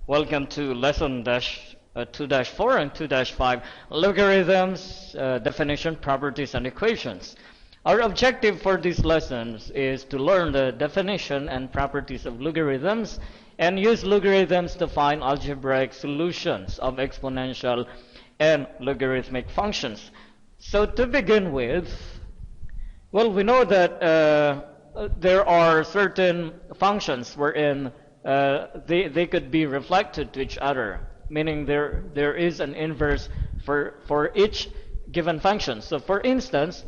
Welcome to lesson 2-4 and 2-5, logarithms, definition, properties, and equations. Our objective for these lessons is to learn the definition and properties of logarithms and use logarithms to find algebraic solutions of exponential and logarithmic functions. So to begin with, well, we know that there are certain functions wherein they could be reflected to each other, meaning there is an inverse for each given function. So for instance,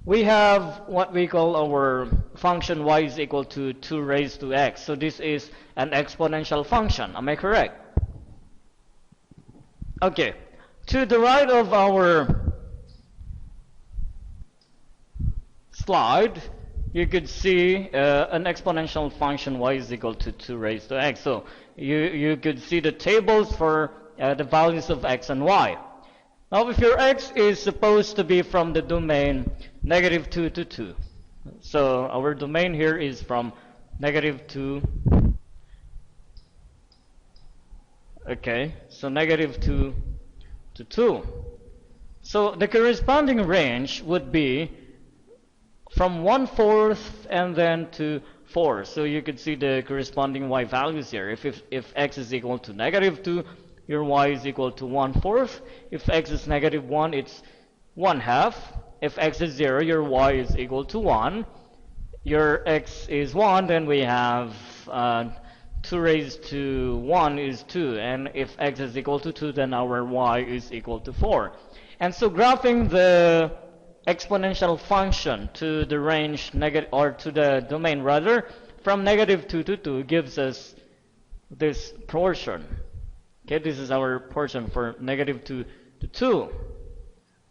we have what we call our function y is equal to 2 raised to x. So this is an exponential function. Am I correct? Okay. To the right of our slide, you could see an exponential function y is equal to 2 raised to x. So you could see the tables for the values of x and y. Now if your x is supposed to be from the domain -2 to 2, so our domain here is from -2, okay, so -2 to 2. So the corresponding range would be from 1/4 and then to 4. So you could see the corresponding y values here. If x is equal to -2, your y is equal to 1/4. If x is -1, it's 1/2. If x is 0, your y is equal to 1. Your x is 1, then we have 2 raised to 1 is 2. And if x is equal to 2, then our y is equal to 4. And so graphing the exponential function to the range or to the domain rather from -2 to 2 gives us this portion. Okay, this is our portion for -2 to 2.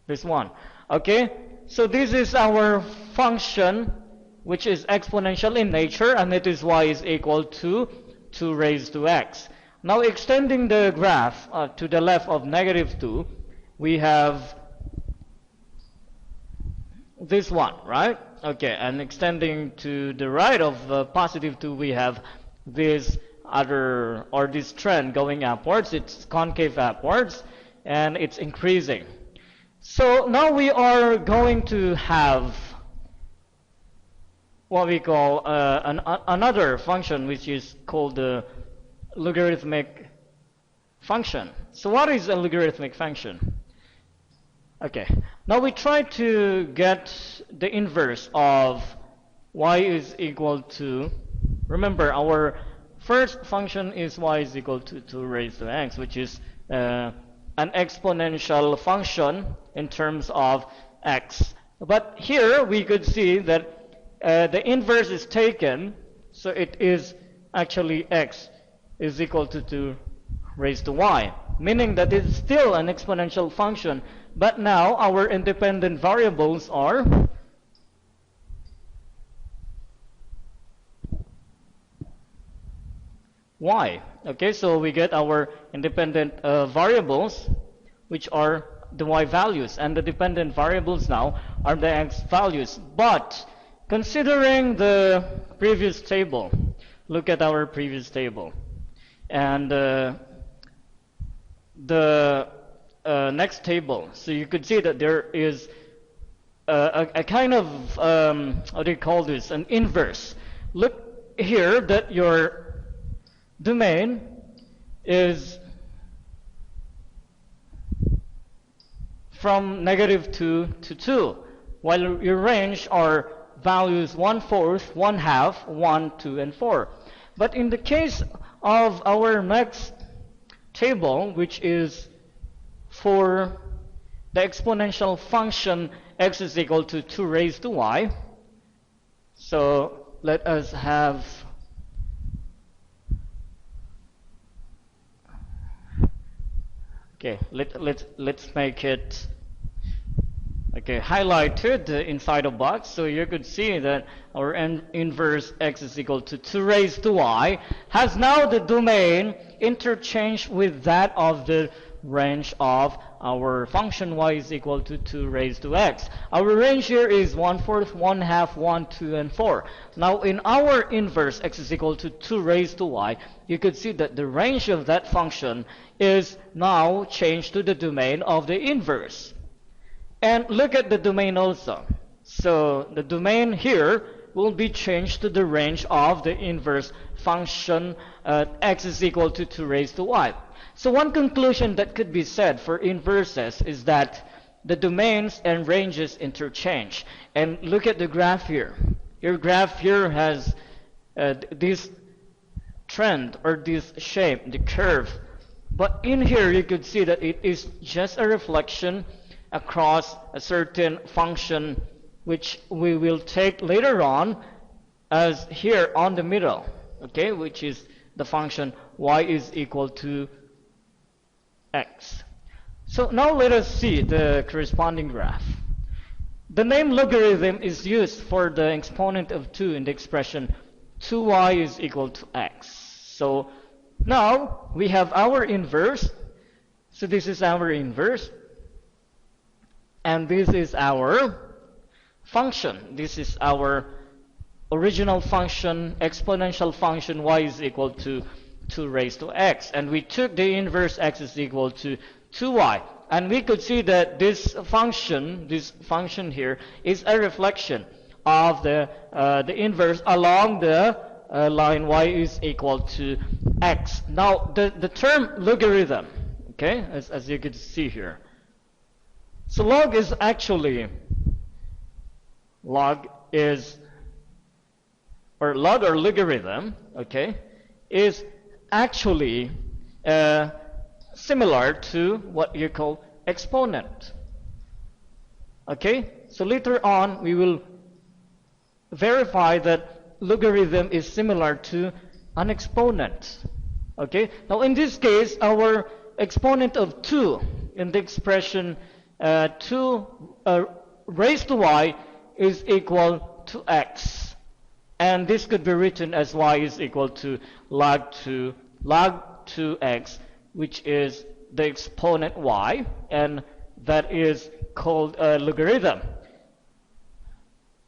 This one. Okay, so this is our function which is exponential in nature, and it is y is equal to 2 raised to x. Now extending the graph to the left of -2, we have this one, right? Okay, and extending to the right of +2, we have this other, or this trend going upwards. It's concave upwards, and it's increasing. So now we are going to have what we call another function, which is called the logarithmic function. So what is a logarithmic function? Okay, now we try to get the inverse of y is equal to, remember our first function is y is equal to 2 raised to x, which is an exponential function in terms of x. But here we could see that the inverse is taken, so it is actually x is equal to 2 raised to y, meaning that it's still an exponential function. But now our independent variables are y. Okay, so we get our independent variables, which are the y values, and the dependent variables now are the x values. But considering the previous table, look at our previous table, and the next table. So you could see that there is a kind of what do you call this? An inverse. Look here that your domain is from -2 to 2, while your range are values 1/4, 1/2, 1, 2, and 4. But in the case of our next table, which is for the exponential function x is equal to 2 raised to y, so let us have okay, let's make it okay highlighted inside a box, so you could see that our inverse x is equal to 2 raised to y has now the domain interchanged with that of the range of our function y is equal to 2 raised to x. Our range here is 1/4, 1/2, 1, 2, and 4. Now in our inverse, x is equal to 2 raised to y, you could see that the range of that function is now changed to the domain of the inverse. And look at the domain also. So the domain here will be changed to the range of the inverse function x is equal to 2 raised to y. So one conclusion that could be said for inverses is that the domains and ranges interchange. And look at the graph here. Your graph here has this trend or this shape, the curve. But in here you could see that it is just a reflection across a certain function which we will take later on as here on the middle, okay, which is the function y is equal to x. So now let us see the corresponding graph. The name logarithm is used for the exponent of 2 in the expression 2y is equal to x. So now we have our inverse. So this is our inverse. And this is our function. This is our original function, exponential function y is equal to 2 raised to x. And we took the inverse x is equal to 2y. And we could see that this function here is a reflection of the inverse along the line y is equal to x. Now the term logarithm, okay, as you can see here. So log or logarithm, okay, is actually similar to what you call exponent. Okay, so later on we will verify that logarithm is similar to an exponent. Okay, now in this case our exponent of 2 in the expression 2 raised to y is equal to x, and this could be written as y is equal to log 2x, which is the exponent y, and that is called a logarithm.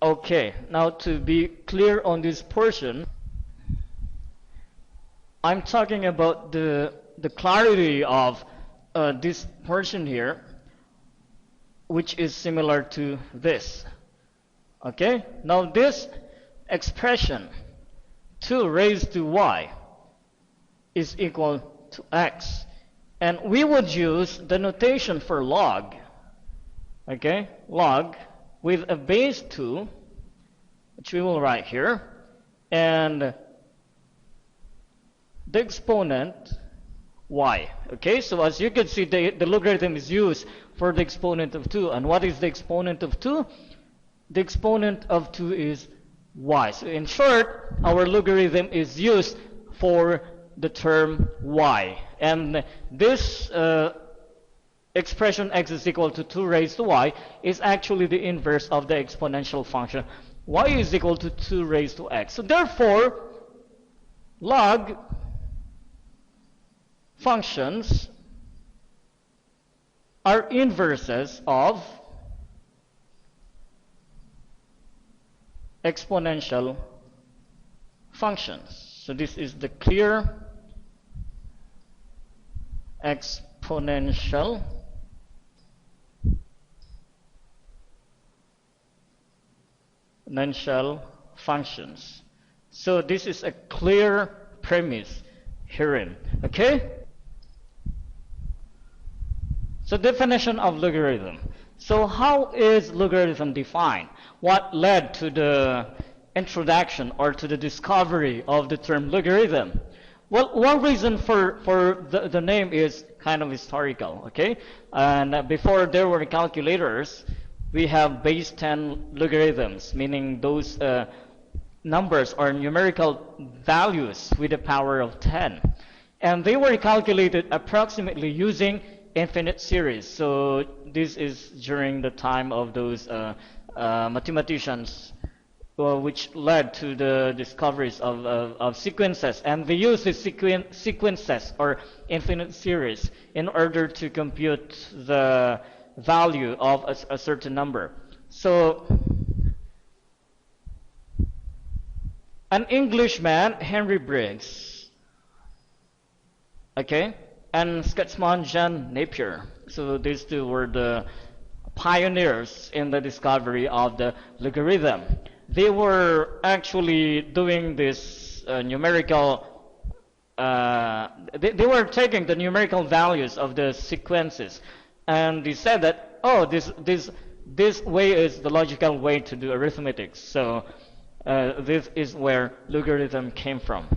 Okay, now to be clear on this portion, I'm talking about the clarity of this portion here, which is similar to this. Okay, now this expression 2 raised to y is equal to x, and we would use the notation for log. Okay, log with a base 2, which we will write here, and the exponent y. Okay, so as you can see, the logarithm is used for the exponent of 2. And what is the exponent of 2? The exponent of 2 is y. So in short, our logarithm is used for the term y. And this expression x is equal to 2 raised to y is actually the inverse of the exponential function y is equal to 2 raised to x. So therefore, log functions are inverses of exponential functions. So this is the clear exponential functions. So this is a clear premise herein. Okay? So definition of logarithm. So how is logarithm defined? What led to the introduction or to the discovery of the term logarithm? Well, one reason for the name is kind of historical, okay? And before there were calculators, we have base 10 logarithms, meaning those numbers or numerical values with the power of 10. And they were calculated approximately using infinite series. So this is during the time of those mathematicians which led to the discoveries of sequences, and they use the sequences or infinite series in order to compute the value of a certain number. So an Englishman, Henry Briggs, okay, and Scotsman John Napier. So these two were the pioneers in the discovery of the logarithm. They were actually doing this numerical, they were taking the numerical values of the sequences, and they said that, oh, this way is the logical way to do arithmetic. So this is where logarithm came from.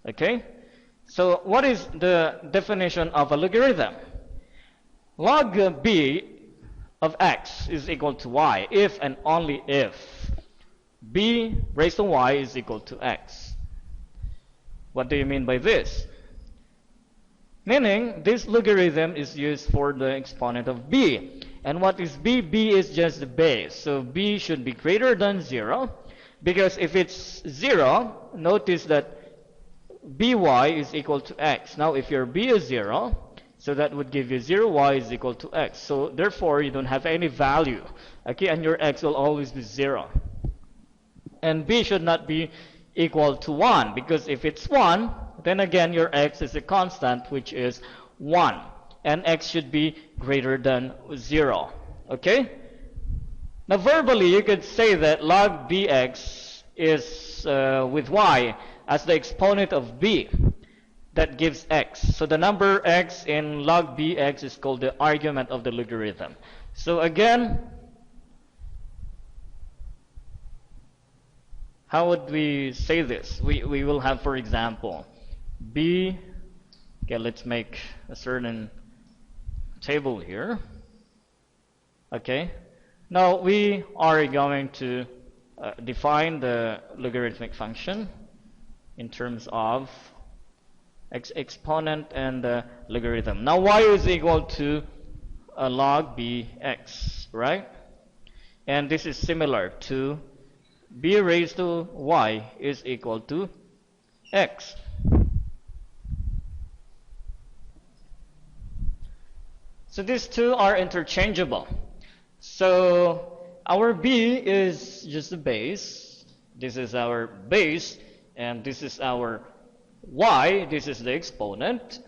Okay? So what is the definition of a logarithm? Log b of x is equal to y if and only if b raised to y is equal to x. What do you mean by this? Meaning this logarithm is used for the exponent of b. And what is b? B is just the base. So b should be greater than 0, because if it's 0, notice that by is equal to x. Now if your b is 0, so that would give you 0y is equal to x. So therefore you don't have any value. Okay, and your x will always be 0. And b should not be equal to 1, because if it's 1, then again your x is a constant, which is 1. And x should be greater than 0. Okay? Now verbally you could say that log bx is with y as the exponent of b. That gives x. So the number x in log bx is called the argument of the logarithm. So again, how would we say this? We will have, for example, b. Okay, let's make a certain table here. Okay. Now we are going to define the logarithmic function in terms of exponent and the logarithm. Now y is equal to log bx, right? And this is similar to b raised to y is equal to x. So these two are interchangeable. So our b is just the base. This is our base, and this is our y, this is the exponent.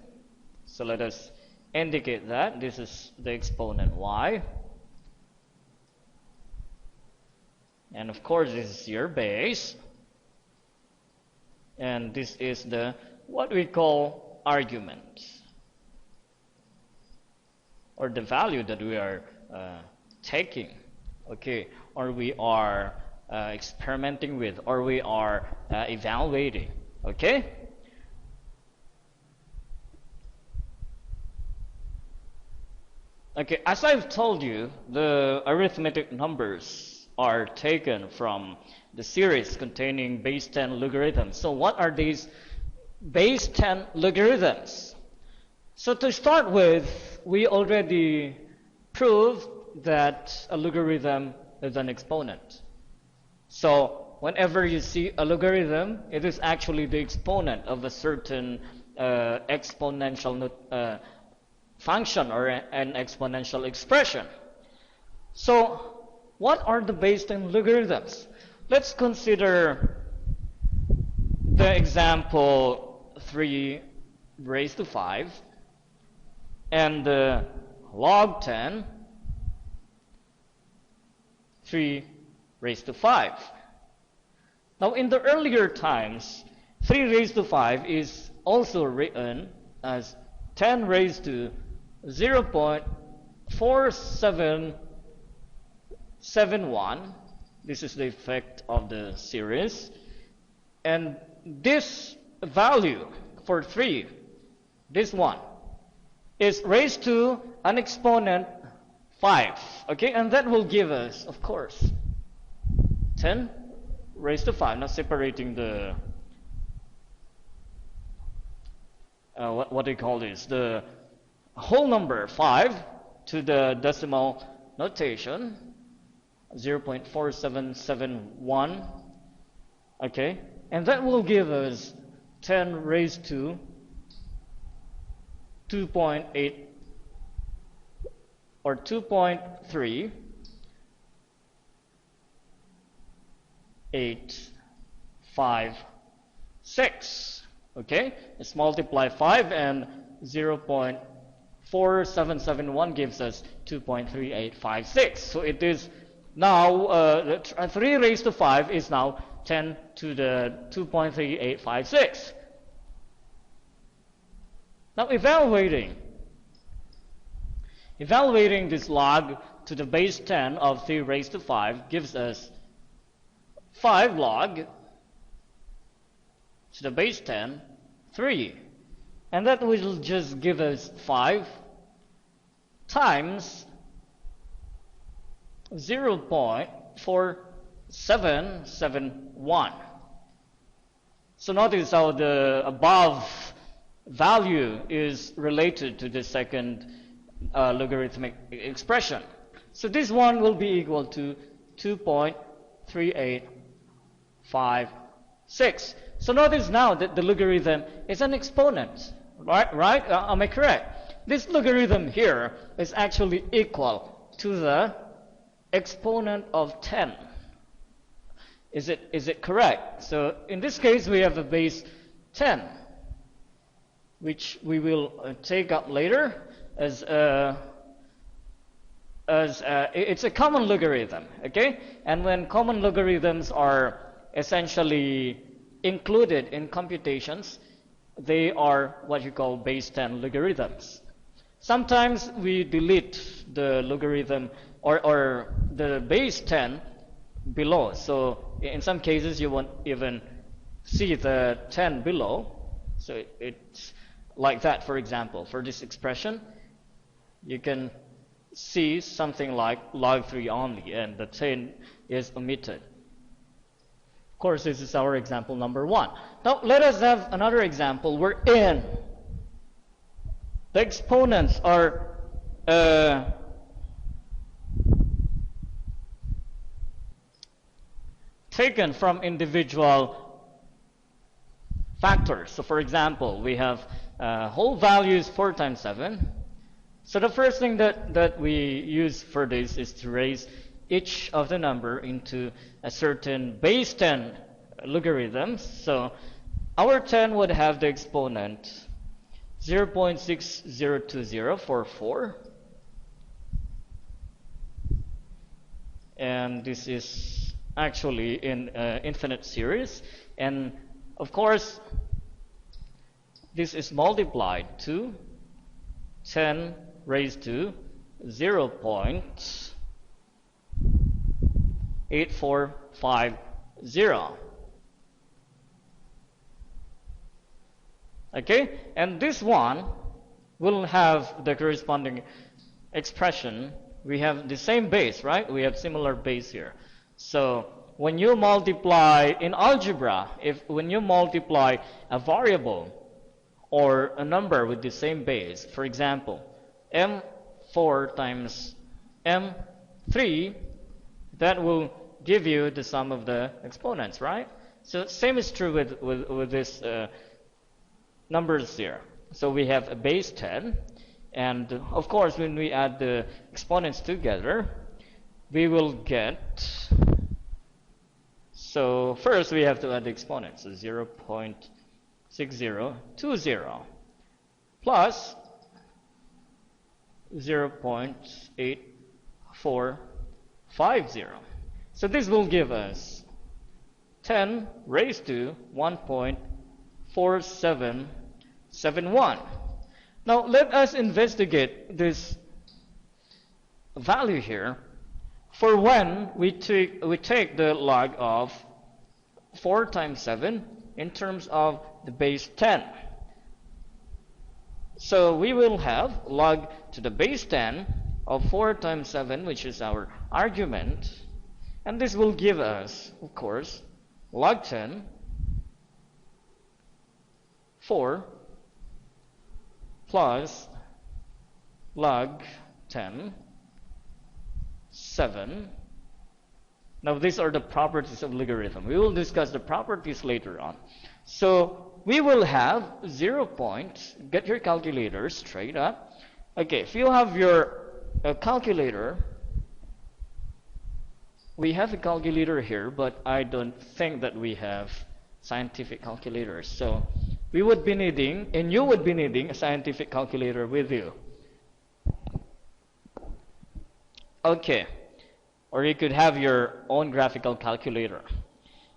So let us indicate that this is the exponent y. And of course this is your base. And this is the what we call argument, or the value that we are taking, okay, or we are experimenting with, or we are evaluating, okay? Okay, as I've told you, the arithmetic numbers are taken from the series containing base 10 logarithms. So what are these base 10 logarithms? So to start with, we already proved that a logarithm is an exponent. So whenever you see a logarithm, it is actually the exponent of a certain exponential function or an exponential expression. So what are the base 10 logarithms? Let's consider the example 3 raised to 5 and log 10 3 raised to 5. Now in the earlier times, 3 raised to 5 is also written as 10 raised to 0.4771. This is the effect of the series. And this value for 3, this one, is raised to an exponent 5. Okay, and that will give us, of course, 10 raised to 5. Now separating the what do you call this? The whole number 5 to the decimal notation. 0.4771. Okay, and that will give us 10 raised to 2.8 or 2.3856. Okay, let's multiply 5, and 0.4771 gives us 2.3856. So it is now 3 raised to 5 is now 10 to the 2.3856. Now evaluating this log to the base 10 of 3 raised to 5 gives us 5 log to the base 10, 3. And that will just give us 5 times 0.4771. So notice how the above value is related to the second logarithmic expression. So this one will be equal to 2.3856. So notice now that the logarithm is an exponent, right? Am I correct? This logarithm here is actually equal to the exponent of 10. Is it correct? So in this case we have a base 10, which we will take up later as it's a common logarithm, okay? And when common logarithms are essentially included in computations, they are what you call base 10 logarithms. Sometimes we delete the logarithm or the base 10 below. So in some cases you won't even see the 10 below. So it's like that. For example, for this expression, you can see something like log 3 only, and the 10 is omitted. Of course, this is our example number 1. Now let us have another example wherein the exponents are taken from individual factors. So for example, we have whole values 4 times 7. So the first thing that we use for this is to raise each of the number into a certain base 10 logarithms. So our 10 would have the exponent 0.602044, and this is actually in infinite series, and of course this is multiplied to 10 raised to 0.8450. Okay, and this one will have the corresponding expression. We have the same base, right? We have similar base here. So when you multiply in algebra, when you multiply a variable or a number with the same base, for example, m4 times m3, that will give you the sum of the exponents, right? So same is true with this numbers here. So we have a base 10, and of course when we add the exponents together, we will get, so first we have to add the exponents, so 0.6020 plus 0.8450. So this will give us 10 raised to 1.4771. Now let us investigate this value here for when we take the log of 4 times 7 in terms of the base 10. So we will have log to the base 10 of 4 times 7, which is our argument, and this will give us, of course, log 10 4 plus log 10 7 Now these are the properties of logarithm. We will discuss the properties later on. So we will have 0 point, get your calculator straight up. Okay, if you have your calculator, we have a calculator here, but I don't think that we have scientific calculators. So we would be needing, and you would be needing, a scientific calculator with you. Okay, or you could have your own graphical calculator.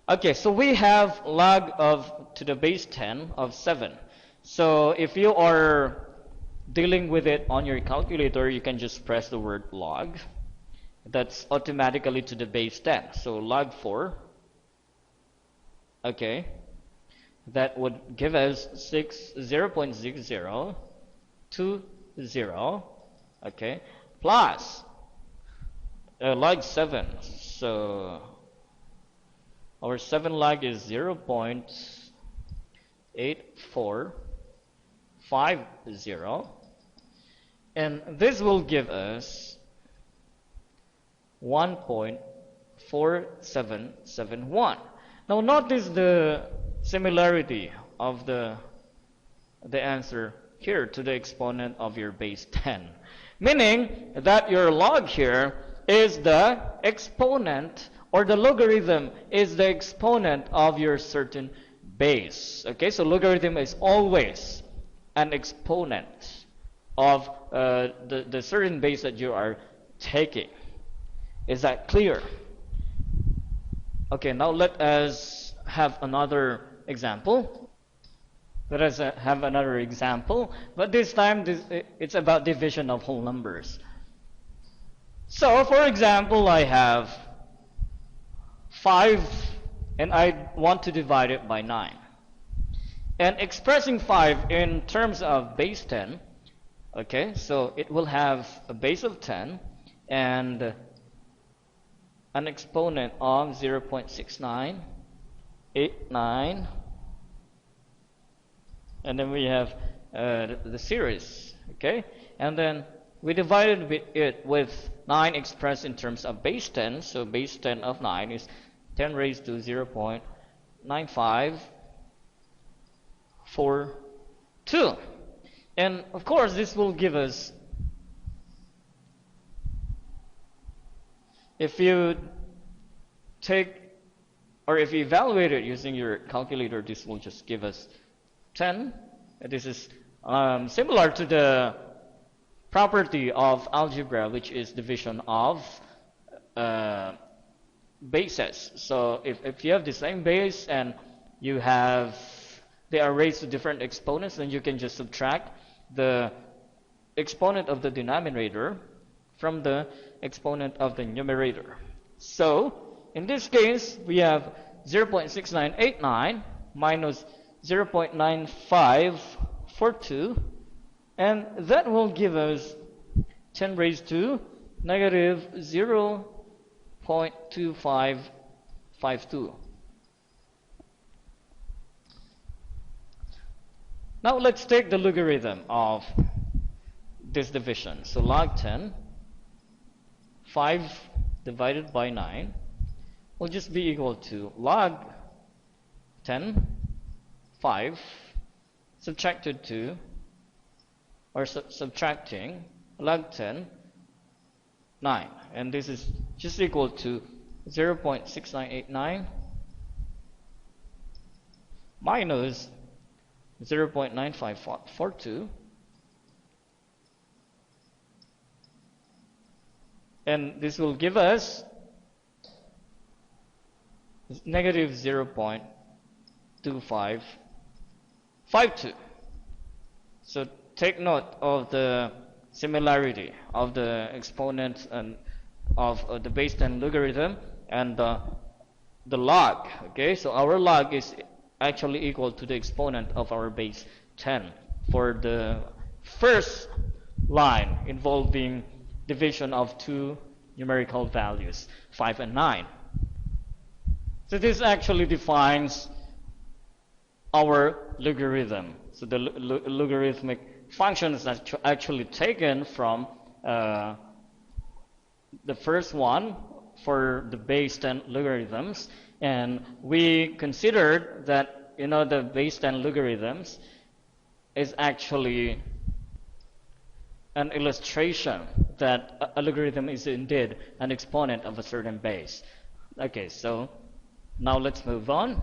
Okay, so we have log of to the base 10 of 7. So if you are dealing with it on your calculator, you can just press the word log. That's automatically to the base 10. So log 4. Okay, that would give us 0.6020. Okay, plus log 7. So our 7 log is 0.8450, and this will give us 1.4771. Now notice the similarity of the answer here to the exponent of your base 10, meaning that your log here is the exponent, or the logarithm is the exponent of your certain base. Okay, so logarithm is always an exponent of the certain base that you are taking. Is that clear? Okay, now let us have another example. Let us have another example, but this time it's about division of whole numbers. So, for example, I have 5 and I want to divide it by 9. And expressing 5 in terms of base 10, okay, so it will have a base of 10 and an exponent of 0.6989, and then we have the series, okay, and then we divided it with 9 expressed in terms of base 10. So base 10 of 9 is 10 raised to 0.9542. And of course this will give us, if you take, or if you evaluate it using your calculator, this will just give us 10. This is similar to the property of algebra, which is division of bases. So if you have the same base and you have, they are raised to different exponents, then you can just subtract the exponent of the denominator from the exponent of the numerator. So in this case, we have 0.6989 minus 0.9542, and that will give us 10 raised to negative 0.2552. Now let's take the logarithm of this division. So log 10, 5 divided by 9 will just be equal to log 10, 5 subtracted to, or subtracting log 10, 9. And this is just equal to 0.6989 minus 0.9542. And this will give us negative 0.2552. So take note of the similarity of the exponents and of the base 10 logarithm and the log. Okay, so our log is actually equal to the exponent of our base 10 for the first line involving division of two numerical values, 5 and 9. So this actually defines our logarithm. So the logarithmic function is actually taken from the first one for the base 10 logarithms, and we considered that the base 10 logarithms is actually an illustration that a logarithm is indeed an exponent of a certain base. Okay, so now let's move on.